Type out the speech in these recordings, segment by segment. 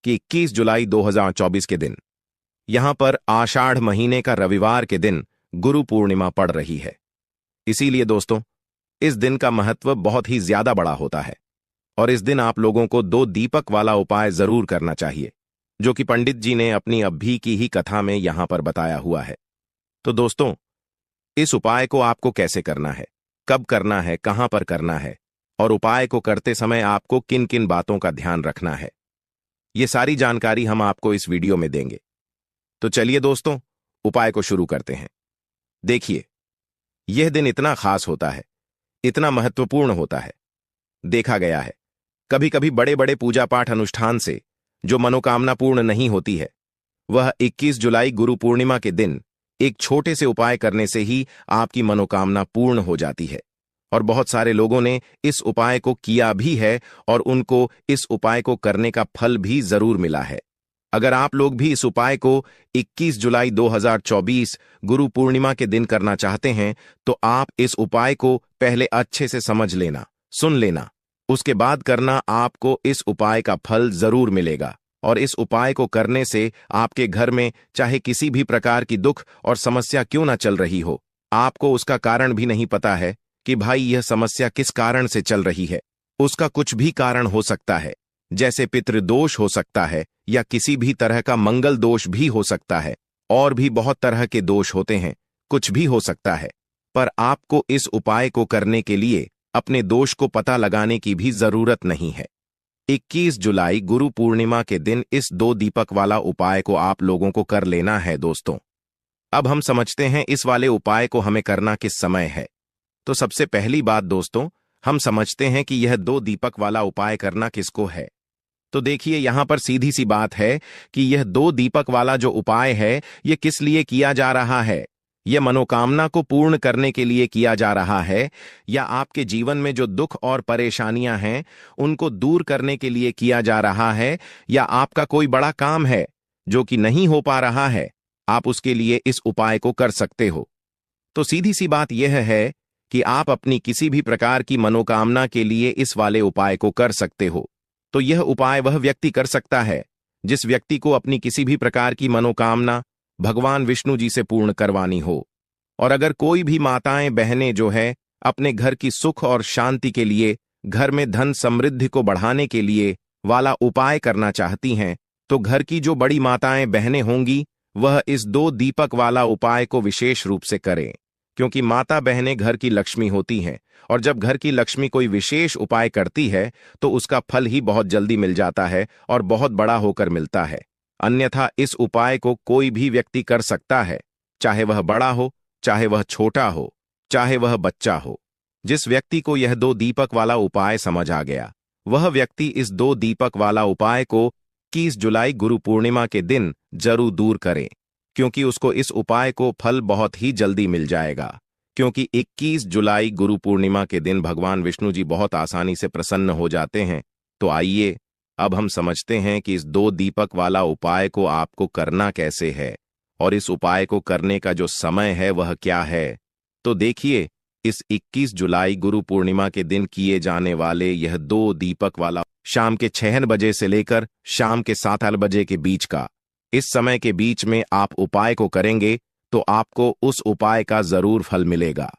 कि 21 जुलाई 2024 के दिन यहां पर आषाढ़ महीने का रविवार के दिन गुरु पूर्णिमा पड़ रही है। इसीलिए दोस्तों, इस दिन का महत्व बहुत ही ज्यादा बड़ा होता है और इस दिन आप लोगों को 2 दीपक वाला उपाय जरूर करना चाहिए, जो कि पंडित जी ने अपनी अभी की ही कथा में यहां पर बताया हुआ है। तो दोस्तों, इस उपाय को आपको कैसे करना है, कब करना है, कहां पर करना है और उपाय को करते समय आपको किन किन बातों का ध्यान रखना है, ये सारी जानकारी हम आपको इस वीडियो में देंगे। तो चलिए दोस्तों, उपाय को शुरू करते हैं। देखिए, यह दिन इतना खास होता है, इतना महत्वपूर्ण होता है। देखा गया है कभी कभी बड़े बड़े पूजा पाठ अनुष्ठान से जो मनोकामना पूर्ण नहीं होती है, वह 21 जुलाई गुरु पूर्णिमा के दिन एक छोटे से उपाय करने से ही आपकी मनोकामना पूर्ण हो जाती है। और बहुत सारे लोगों ने इस उपाय को किया भी है और उनको इस उपाय को करने का फल भी जरूर मिला है। अगर आप लोग भी इस उपाय को 21 जुलाई 2024 गुरु पूर्णिमा के दिन करना चाहते हैं, तो आप इस उपाय को पहले अच्छे से समझ लेना, सुन लेना, उसके बाद करना। आपको इस उपाय का फल जरूर मिलेगा और इस उपाय को करने से आपके घर में चाहे किसी भी प्रकार की दुख और समस्या क्यों ना चल रही हो, आपको उसका कारण भी नहीं पता है कि भाई यह समस्या किस कारण से चल रही है। उसका कुछ भी कारण हो सकता है, जैसे पितृदोष हो सकता है या किसी भी तरह का मंगल दोष भी हो सकता है, और भी बहुत तरह के दोष होते हैं, कुछ भी हो सकता है। पर आपको इस उपाय को करने के लिए अपने दोष को पता लगाने की भी जरूरत नहीं है। 21 जुलाई गुरु पूर्णिमा के दिन इस 2 दीपक वाला उपाय को आप लोगों को कर लेना है। दोस्तों, अब हम समझते हैं इस वाले उपाय को हमें करना किस समय है। तो सबसे पहली बात दोस्तों, हम समझते हैं कि यह 2 दीपक वाला उपाय करना किसको है। तो देखिए, यहां पर सीधी सी बात है कि यह 2 दीपक वाला जो उपाय है, यह किस लिए किया जा रहा है। यह मनोकामना को पूर्ण करने के लिए किया जा रहा है, या आपके जीवन में जो दुख और परेशानियां हैं उनको दूर करने के लिए किया जा रहा है, या आपका कोई बड़ा काम है जो कि नहीं हो पा रहा है, आप उसके लिए इस उपाय को कर सकते हो। तो सीधी सी बात यह है कि आप अपनी किसी भी प्रकार की मनोकामना के लिए इस वाले उपाय को कर सकते हो। तो यह उपाय वह व्यक्ति कर सकता है जिस व्यक्ति को अपनी किसी भी प्रकार की मनोकामना भगवान विष्णु जी से पूर्ण करवानी हो। और अगर कोई भी माताएं बहनें जो है अपने घर की सुख और शांति के लिए, घर में धन समृद्धि को बढ़ाने के लिए वाला उपाय करना चाहती हैं, तो घर की जो बड़ी माताएं बहनें होंगी वह इस 2 दीपक वाला उपाय को विशेष रूप से करें, क्योंकि माता बहनें घर की लक्ष्मी होती हैं और जब घर की लक्ष्मी कोई विशेष उपाय करती है तो उसका फल ही बहुत जल्दी मिल जाता है और बहुत बड़ा होकर मिलता है। अन्यथा इस उपाय को कोई भी व्यक्ति कर सकता है, चाहे वह बड़ा हो, चाहे वह छोटा हो, चाहे वह बच्चा हो। जिस व्यक्ति को यह 2 दीपक वाला उपाय समझ आ गया, वह व्यक्ति इस 2 दीपक वाला उपाय को 21 जुलाई गुरु पूर्णिमा के दिन जरूर दूर करे, क्योंकि उसको इस उपाय को फल बहुत ही जल्दी मिल जाएगा। क्योंकि 21 जुलाई गुरु पूर्णिमा के दिन भगवान विष्णु जी बहुत आसानी से प्रसन्न हो जाते हैं। तो आइए अब हम समझते हैं कि इस 2 दीपक वाला उपाय को आपको करना कैसे है और इस उपाय को करने का जो समय है वह क्या है। तो देखिए, इस 21 जुलाई गुरु पूर्णिमा के दिन किए जाने वाले यह 2 दीपक वाला शाम के 6 बजे से लेकर शाम के 7 बजे के बीच का, इस समय के बीच में आप उपाय को करेंगे तो आपको उस उपाय का जरूर फल मिलेगा।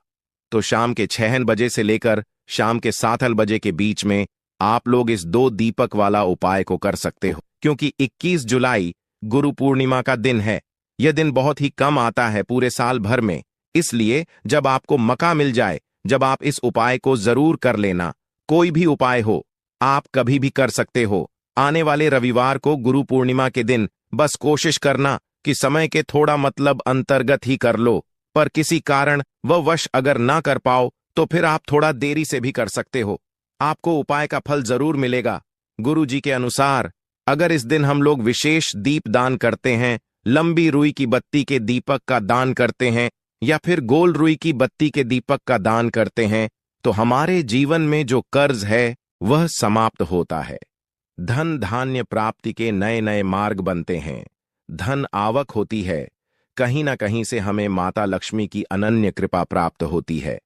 तो शाम के 6 बजे से लेकर शाम के 7 बजे के बीच में आप लोग इस 2 दीपक वाला उपाय को कर सकते हो, क्योंकि 21 जुलाई गुरु पूर्णिमा का दिन है। यह दिन बहुत ही कम आता है पूरे साल भर में, इसलिए जब आपको मौका मिल जाए, जब आप इस उपाय को जरूर कर लेना। कोई भी उपाय हो, आप कभी भी कर सकते हो। आने वाले रविवार को गुरु पूर्णिमा के दिन बस कोशिश करना कि समय के थोड़ा मतलब अंतर्गत ही कर लो, पर किसी कारण वह वश अगर ना कर पाओ तो फिर आप थोड़ा देरी से भी कर सकते हो। आपको उपाय का फल जरूर मिलेगा। गुरु जी के अनुसार अगर इस दिन हम लोग विशेष दीप दान करते हैं, लंबी रुई की बत्ती के दीपक का दान करते हैं या फिर गोल रुई की बत्ती के दीपक का दान करते हैं, तो हमारे जीवन में जो कर्ज है वह समाप्त होता है। धन धान्य प्राप्ति के नए नए मार्ग बनते हैं, धन आवक होती है, कहीं ना कहीं से हमें माता लक्ष्मी की अनन्य कृपा प्राप्त होती है।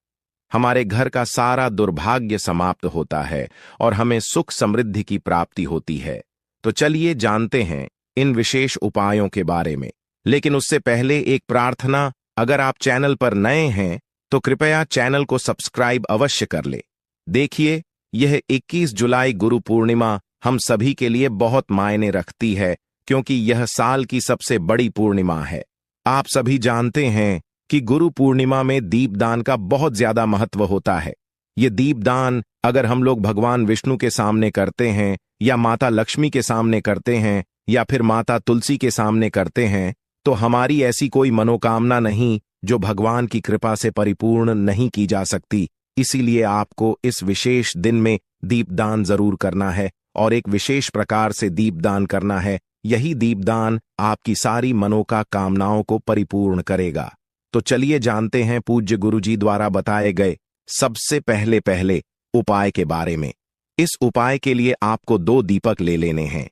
हमारे घर का सारा दुर्भाग्य समाप्त होता है और हमें सुख समृद्धि की प्राप्ति होती है। तो चलिए जानते हैं इन विशेष उपायों के बारे में। लेकिन उससे पहले एक प्रार्थना, अगर आप चैनल पर नए हैं तो कृपया चैनल को सब्सक्राइब अवश्य कर ले। देखिए, यह 21 जुलाई गुरु पूर्णिमा हम सभी के लिए बहुत मायने रखती है, क्योंकि यह साल की सबसे बड़ी पूर्णिमा है। आप सभी जानते हैं कि गुरु पूर्णिमा में दीपदान का बहुत ज्यादा महत्व होता है। ये दीपदान अगर हम लोग भगवान विष्णु के सामने करते हैं, या माता लक्ष्मी के सामने करते हैं, या फिर माता तुलसी के सामने करते हैं, तो हमारी ऐसी कोई मनोकामना नहीं जो भगवान की कृपा से परिपूर्ण नहीं की जा सकती। इसीलिए आपको इस विशेष दिन में दीपदान जरूर करना है, और एक विशेष प्रकार से दीपदान करना है। यही दीपदान आपकी सारी मनोकामनाओं को परिपूर्ण करेगा। तो चलिए जानते हैं पूज्य गुरुजी द्वारा बताए गए सबसे पहले उपाय के बारे में। इस उपाय के लिए आपको 2 दीपक ले लेने हैं।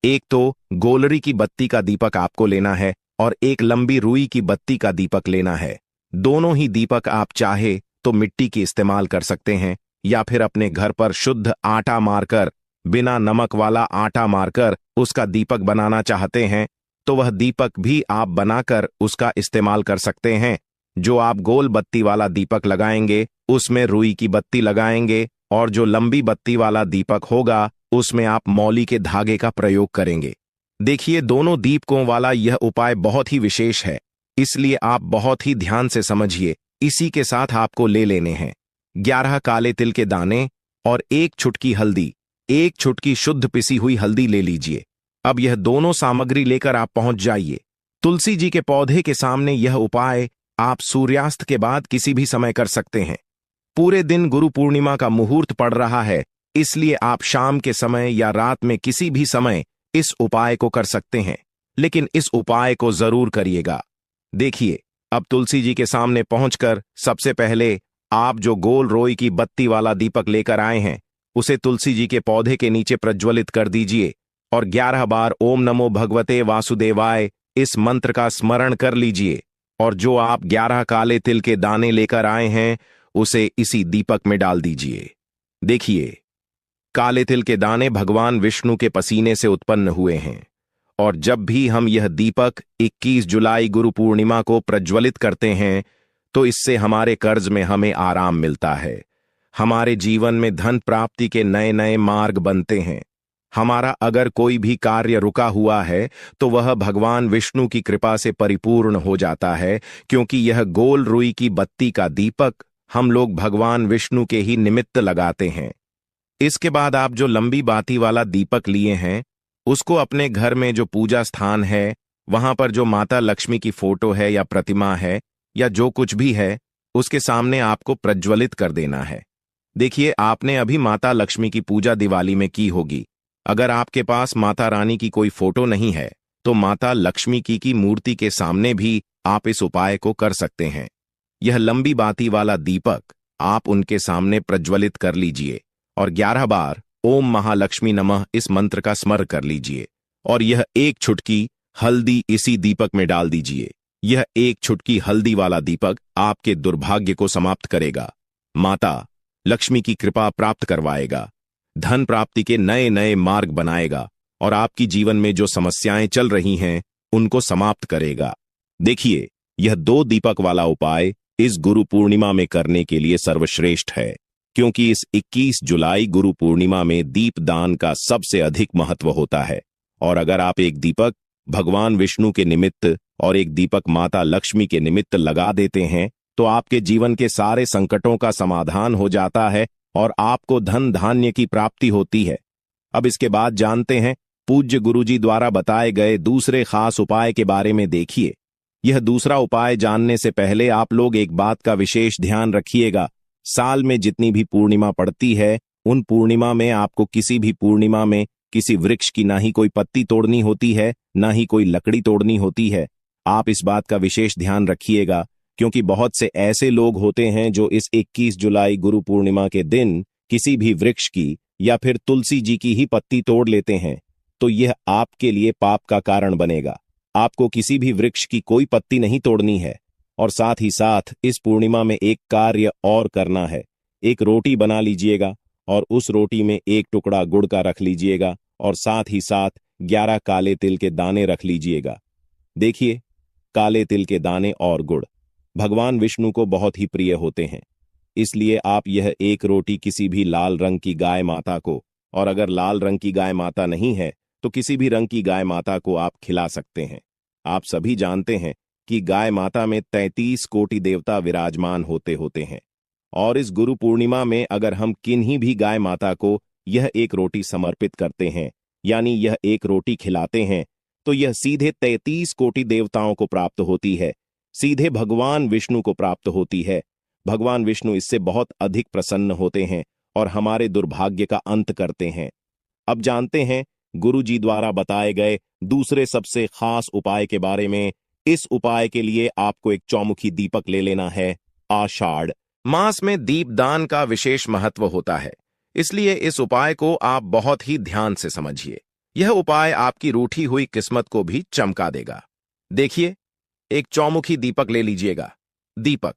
एक तो गोलरी की बत्ती का दीपक आपको लेना है, और एक लंबी रुई की बत्ती का दीपक लेना है। दोनों ही दीपक आप चाहे तो मिट्टी की इस्तेमाल कर सकते हैं, या फिर अपने घर पर शुद्ध आटा मारकर, बिना नमक वाला आटा मारकर उसका दीपक बनाना चाहते हैं तो वह दीपक भी आप बनाकर उसका इस्तेमाल कर सकते हैं। जो आप गोल बत्ती वाला दीपक लगाएंगे उसमें रुई की बत्ती लगाएंगे, और जो लंबी बत्ती वाला दीपक होगा उसमें आप मौली के धागे का प्रयोग करेंगे। देखिए, दोनों दीपकों वाला यह उपाय बहुत ही विशेष है, इसलिए आप बहुत ही ध्यान से समझिए। इसी के साथ आपको ले लेने हैं 11 काले तिल के दाने और 1 चुटकी हल्दी। 1 चुटकी शुद्ध पिसी हुई हल्दी ले लीजिए। अब यह दोनों सामग्री लेकर आप पहुंच जाइए तुलसी जी के पौधे के सामने। यह उपाय आप सूर्यास्त के बाद किसी भी समय कर सकते हैं। पूरे दिन गुरु पूर्णिमा का मुहूर्त पड़ रहा है, इसलिए आप शाम के समय या रात में किसी भी समय इस उपाय को कर सकते हैं, लेकिन इस उपाय को जरूर करिएगा। देखिए, अब तुलसी जी के सामने पहुंचकर सबसे पहले आप जो गोल रोई की बत्ती वाला दीपक लेकर आए हैं उसे तुलसी जी के पौधे के नीचे प्रज्वलित कर दीजिए, और 11 बार ओम नमो भगवते वासुदेवाय इस मंत्र का स्मरण कर लीजिए। और जो आप 11 काले तिल के दाने लेकर आए हैं उसे इसी दीपक में डाल दीजिए। देखिए, काले तिल के दाने भगवान विष्णु के पसीने से उत्पन्न हुए हैं, और जब भी हम यह दीपक 21 जुलाई गुरु पूर्णिमा को प्रज्वलित करते हैं तो इससे हमारे कर्ज में हमें आराम मिलता है। हमारे जीवन में धन प्राप्ति के नए नए मार्ग बनते हैं। हमारा अगर कोई भी कार्य रुका हुआ है तो वह भगवान विष्णु की कृपा से परिपूर्ण हो जाता है, क्योंकि यह गोल रुई की बत्ती का दीपक हम लोग भगवान विष्णु के ही निमित्त लगाते हैं। इसके बाद आप जो लंबी बाती वाला दीपक लिए हैं उसको अपने घर में जो पूजा स्थान है वहां पर जो माता लक्ष्मी की फोटो है या प्रतिमा है या जो कुछ भी है उसके सामने आपको प्रज्वलित कर देना है। देखिए, आपने अभी माता लक्ष्मी की पूजा दिवाली में की होगी। अगर आपके पास माता रानी की कोई फोटो नहीं है तो माता लक्ष्मी की मूर्ति के सामने भी आप इस उपाय को कर सकते हैं। यह लंबी बाती वाला दीपक आप उनके सामने प्रज्वलित कर लीजिए, और 11 बार ओम महालक्ष्मी नमः इस मंत्र का स्मरण कर लीजिए, और यह 1 चुटकी हल्दी इसी दीपक में डाल दीजिए। यह 1 चुटकी हल्दी वाला दीपक आपके दुर्भाग्य को समाप्त करेगा, माता लक्ष्मी की कृपा प्राप्त करवाएगा, धन प्राप्ति के नए नए मार्ग बनाएगा, और आपकी जीवन में जो समस्याएं चल रही हैं उनको समाप्त करेगा। देखिए, यह 2 दीपक वाला उपाय इस गुरु पूर्णिमा में करने के लिए सर्वश्रेष्ठ है, क्योंकि इस 21 जुलाई गुरु पूर्णिमा में दीपदान का सबसे अधिक महत्व होता है। और अगर आप एक दीपक भगवान विष्णु के निमित्त और एक दीपक माता लक्ष्मी के निमित्त लगा देते हैं तो आपके जीवन के सारे संकटों का समाधान हो जाता है और आपको धन धान्य की प्राप्ति होती है। अब इसके बाद जानते हैं पूज्य गुरुजी द्वारा बताए गए दूसरे खास उपाय के बारे में। देखिए, यह दूसरा उपाय जानने से पहले आप लोग एक बात का विशेष ध्यान रखिएगा। साल में जितनी भी पूर्णिमा पड़ती है उन पूर्णिमा में आपको किसी भी पूर्णिमा में किसी वृक्ष की ना ही कोई पत्ती तोड़नी होती है, ना ही कोई लकड़ी तोड़नी होती है। आप इस बात का विशेष ध्यान रखिएगा, क्योंकि बहुत से ऐसे लोग होते हैं जो इस 21 जुलाई गुरु पूर्णिमा के दिन किसी भी वृक्ष की या फिर तुलसी जी की ही पत्ती तोड़ लेते हैं, तो यह आपके लिए पाप का कारण बनेगा। आपको किसी भी वृक्ष की कोई पत्ती नहीं तोड़नी है। और साथ ही साथ इस पूर्णिमा में एक कार्य और करना है। एक रोटी बना लीजिएगा और उस रोटी में 1 टुकड़ा गुड़ का रख लीजिएगा और साथ ही साथ 11 काले तिल के दाने रख लीजिएगा। देखिए, काले तिल के दाने और गुड़ भगवान विष्णु को बहुत ही प्रिय होते हैं, इसलिए आप यह एक रोटी किसी भी लाल रंग की गाय माता को, और अगर लाल रंग की गाय माता नहीं है तो किसी भी रंग की गाय माता को आप खिला सकते हैं। आप सभी जानते हैं कि गाय माता में 33 कोटि देवता विराजमान होते हैं, और इस गुरु पूर्णिमा में अगर हम किन्हीं भी गाय माता को यह एक रोटी समर्पित करते हैं, यानी यह एक रोटी खिलाते हैं, तो यह सीधे 33 कोटि देवताओं को प्राप्त होती है, सीधे भगवान विष्णु को प्राप्त होती है। भगवान विष्णु इससे बहुत अधिक प्रसन्न होते हैं और हमारे दुर्भाग्य का अंत करते हैं। अब जानते हैं गुरु जी द्वारा बताए गए दूसरे सबसे खास उपाय के बारे में। इस उपाय के लिए आपको एक चौमुखी दीपक ले लेना है। आषाढ़ मास में दीपदान का विशेष महत्व होता है, इसलिए इस उपाय को आप बहुत ही ध्यान से समझिए। यह उपाय आपकी रूठी हुई किस्मत को भी चमका देगा। देखिए, एक चौमुखी दीपक ले लीजिएगा। दीपक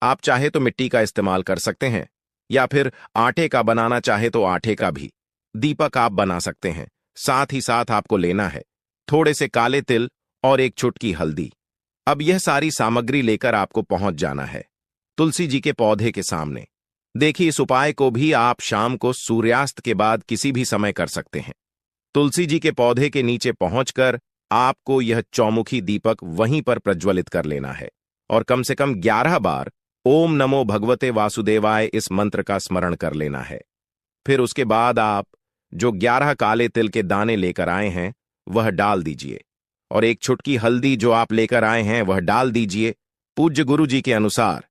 आप चाहे तो मिट्टी का इस्तेमाल कर सकते हैं, या फिर आटे का बनाना चाहे तो आटे का भी दीपक आप बना सकते हैं। साथ ही साथ आपको लेना है थोड़े से काले तिल और एक चुटकी हल्दी। अब यह सारी सामग्री लेकर आपको पहुंच जाना है तुलसी जी के पौधे के सामने। देखिए, इस उपाय को भी आप शाम को सूर्यास्त के बाद किसी भी समय कर सकते हैं। तुलसी जी के पौधे के नीचे पहुंचकर आपको यह चौमुखी दीपक वहीं पर प्रज्वलित कर लेना है और कम से कम 11 बार ओम नमो भगवते वासुदेवाय इस मंत्र का स्मरण कर लेना है। फिर उसके बाद आप जो 11 काले तिल के दाने लेकर आए हैं वह डाल दीजिए, और एक चुटकी हल्दी जो आप लेकर आए हैं वह डाल दीजिए पूज्य गुरु जी के अनुसार।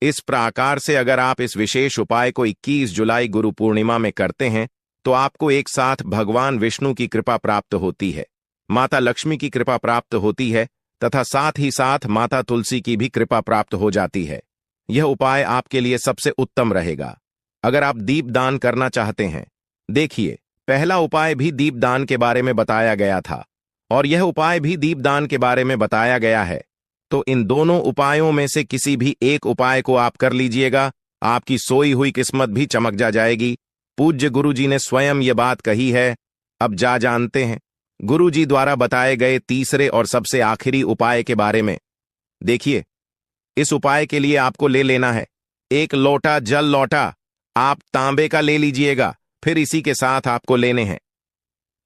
इस प्रकार से अगर आप इस विशेष उपाय को 21 जुलाई गुरु पूर्णिमा में करते हैं तो आपको एक साथ भगवान विष्णु की कृपा प्राप्त होती है, माता लक्ष्मी की कृपा प्राप्त होती है तथा साथ ही साथ माता तुलसी की भी कृपा प्राप्त हो जाती है। यह उपाय आपके लिए सबसे उत्तम रहेगा अगर आप दीपदान करना चाहते हैं। देखिए, पहला उपाय भी दीपदान के बारे में बताया गया था और यह उपाय भी दीपदान के बारे में बताया गया है, तो इन दोनों उपायों में से किसी भी एक उपाय को आप कर लीजिएगा, आपकी सोई हुई किस्मत भी चमक जाएगी। पूज्य गुरु जी ने स्वयं ये बात कही है। अब जानते हैं गुरु जी द्वारा बताए गए तीसरे और सबसे आखिरी उपाय के बारे में। देखिए, इस उपाय के लिए आपको ले लेना है एक लोटा जल। लोटा आप तांबे का ले लीजिएगा। फिर इसी के साथ आपको लेने हैं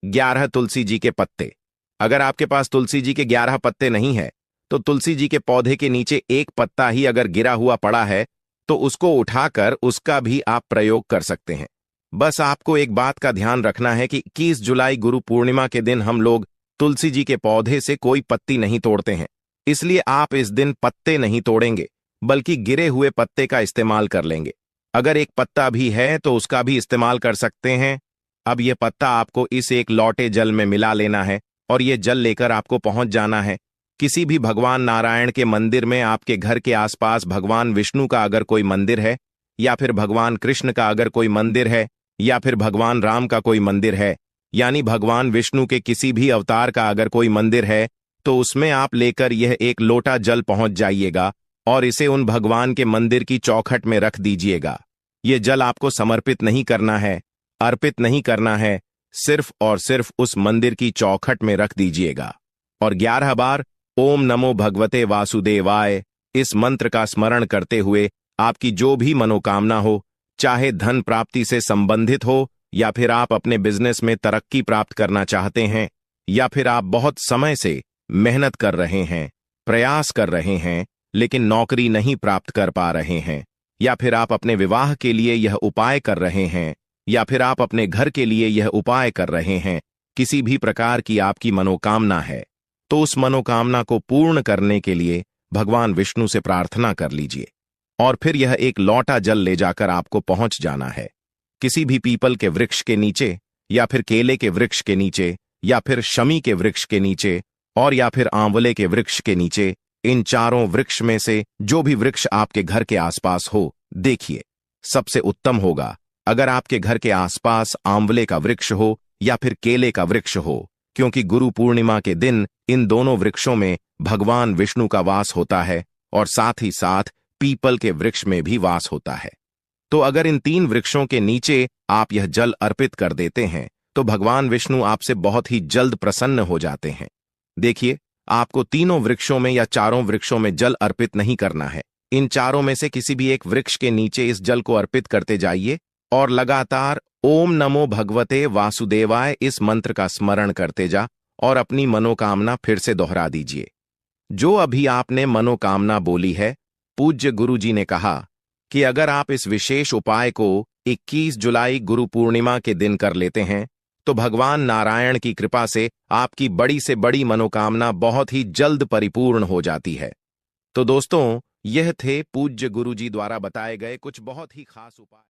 11 तुलसी जी के पत्ते। अगर आपके पास तुलसी जी के 11 पत्ते नहीं है तो तुलसी जी के पौधे के नीचे एक पत्ता ही अगर गिरा हुआ पड़ा है तो उसको उठाकर उसका भी आप प्रयोग कर सकते हैं। बस आपको एक बात का ध्यान रखना है कि 21 जुलाई गुरु पूर्णिमा के दिन हम लोग तुलसी जी के पौधे से कोई पत्ती नहीं तोड़ते हैं, इसलिए आप इस दिन पत्ते नहीं तोड़ेंगे बल्कि गिरे हुए पत्ते का इस्तेमाल कर लेंगे। अगर एक पत्ता भी है तो उसका भी इस्तेमाल कर सकते हैं। अब यह पत्ता आपको इस एक लोटे जल में मिला लेना है और यह जल लेकर आपको पहुंच जाना है किसी भी भगवान नारायण के मंदिर में। आपके घर के आसपास भगवान विष्णु का अगर कोई मंदिर है, या फिर भगवान कृष्ण का अगर कोई मंदिर है, या फिर भगवान राम का कोई मंदिर है, यानी भगवान विष्णु के किसी भी अवतार का अगर कोई मंदिर है, तो उसमें आप लेकर यह एक लोटा जल पहुंच जाइएगा और इसे उन भगवान के मंदिर की चौखट में रख दीजिएगा। यह जल आपको समर्पित नहीं करना है, अर्पित नहीं करना है, सिर्फ और सिर्फ उस मंदिर की चौखट में रख दीजिएगा और 11 बार ओम नमो भगवते वासुदेवाय इस मंत्र का स्मरण करते हुए आपकी जो भी मनोकामना हो, चाहे धन प्राप्ति से संबंधित हो, या फिर आप अपने बिजनेस में तरक्की प्राप्त करना चाहते हैं, या फिर आप बहुत समय से मेहनत कर रहे हैं, प्रयास कर रहे हैं लेकिन नौकरी नहीं प्राप्त कर पा रहे हैं, या फिर आप अपने विवाह के लिए यह उपाय कर रहे हैं, या फिर आप अपने घर के लिए यह उपाय कर रहे हैं, किसी भी प्रकार की आपकी मनोकामना है तो उस मनोकामना को पूर्ण करने के लिए भगवान विष्णु से प्रार्थना कर लीजिए और फिर यह एक लोटा जल ले जाकर आपको पहुंच जाना है किसी भी पीपल के वृक्ष के नीचे, या फिर केले के वृक्ष के नीचे, या फिर शमी के वृक्ष के नीचे, और या फिर आंवले के वृक्ष के नीचे। इन चारों वृक्ष में से जो भी वृक्ष आपके घर के आसपास हो। देखिए, सबसे उत्तम होगा अगर आपके घर के आसपास आंवले का वृक्ष हो या फिर केले का वृक्ष हो, क्योंकि गुरु पूर्णिमा के दिन इन दोनों वृक्षों में भगवान विष्णु का वास होता है और साथ ही साथ पीपल के वृक्ष में भी वास होता है। तो अगर इन 3 वृक्षों के नीचे आप यह जल अर्पित कर देते हैं तो भगवान विष्णु आपसे बहुत ही जल्द प्रसन्न हो जाते हैं। देखिए, आपको तीनों वृक्षों में या चारों वृक्षों में जल अर्पित नहीं करना है। इन चारों में से किसी भी एक वृक्ष के नीचे इस जल को अर्पित करते जाइए और लगातार ओम नमो भगवते वासुदेवाय इस मंत्र का स्मरण करते जा और अपनी मनोकामना फिर से दोहरा दीजिए। जो अभी आपने मनोकामना बोली है, पूज्य गुरुजी ने कहा कि अगर आप इस विशेष उपाय को 21 जुलाई गुरु पूर्णिमा के दिन कर लेते हैं तो भगवान नारायण की कृपा से आपकी बड़ी से बड़ी मनोकामना बहुत ही जल्द परिपूर्ण हो जाती है। तो दोस्तों, यह थे पूज्य गुरुजी द्वारा बताए गए कुछ बहुत ही खास उपाय।